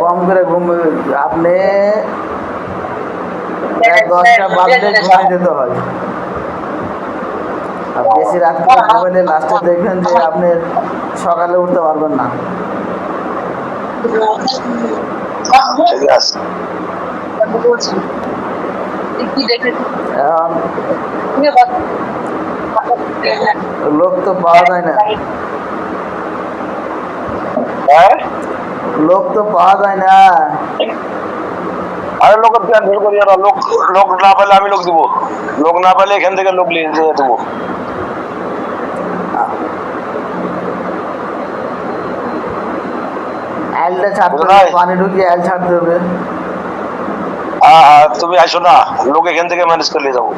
কম করে আপনি 10টা বাজলে ঘুমিয়ে যেতে হয়। আর বেশি রাত করে ঘুমাইলে লাস্টে দেখবেন যে আপনি সকালে উঠতে পারবেন না। ঠিক আছে। এখন লোক তো পাওয়া যায় না, হ্যাঁ, লোক তো পাওয়া যায় না। আরে লোকের প্ল্যান ভুল করি না। লোক লোক না পেলে আমি লোক দিব, লোক না পেলে এখান থেকে লোক নিয়ে দেবো। আইলটা ছাড়তে হবে, পানি ঢুকিয়ে আইল ছাড়তে হবে। হ্যাঁ হ্যাঁ, তুমি আসো না, লোক এখান থেকে ম্যানেজ করে নিয়ে যাবো।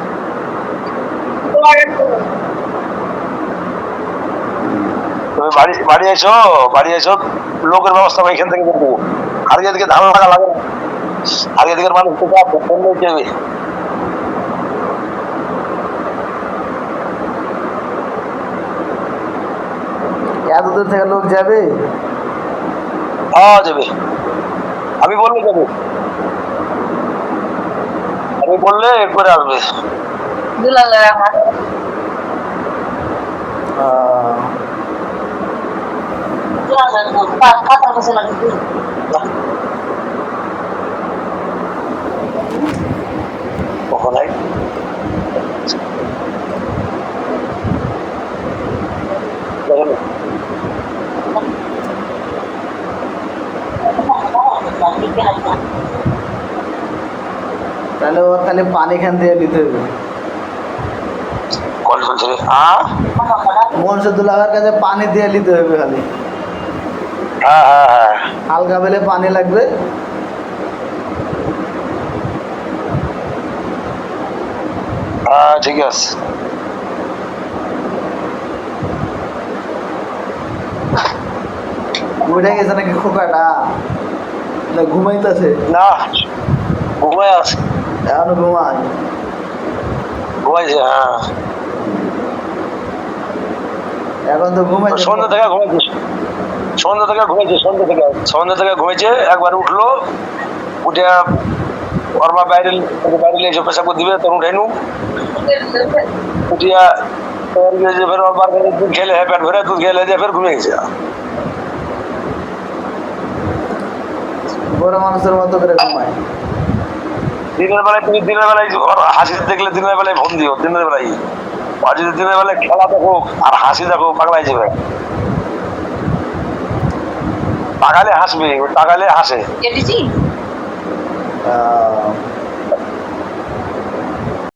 তুমি বাড়ি এসো, লোকের ব্যবস্থা আমি এখান থেকে করবো। আর এদিকে ধান লাগা লাগে না, আর এদিকের মানুষ তো যাবে। এত দূর থেকে লোক যাবে? হ্যাঁ যাবে, আমি বললে যাবে, আমি বললে একবারে আসবে। কখন আই তাহলে ও খালি পানি খান দিয়ে নিতে হবে। মনসুদুল্লাহর কাছে পানি দিয়ে নিতে হবে খালি। হ্যাঁ হ্যাঁ হ্যাঁ, হালকা বেলে পানি লাগবে। হ্যাঁ ঠিক আছে। উঠে গেছে নাকি খোকাটা? না ঘুমাইতেছে? না, ঘুমায় আছে, এখনো ঘুমায়? ঘুমাইছে। হ্যাঁ, এখন তো ঘুমাইছে। সন্ধ্যা থেকে ঘুমাইছে, সন্ধ্যা থেকে ঘুমাইছে। একবার উঠলো, উঠে ওর মা বাইরে এসে পেশাব দিবে, তখন উঠাইনু উঠিয়া ফের ওর মার কাছে দুধ খেলে, পেট ভরে দুধ খেলে দিয়ে ফের ঘুমিয়ে গেছে। বড় মানুষের মতো করে ঘুমায়। দিনের বেলায় ওর হাসি দেখলে দিনের বেলায় ফোন দিও, দিনের বেলায়। আর যদি দিনের বেলায় খেলা দেখো আর হাসি দেখো, পাগলাই যাবে। তাকালে হাসবে, তাকালে হাসে।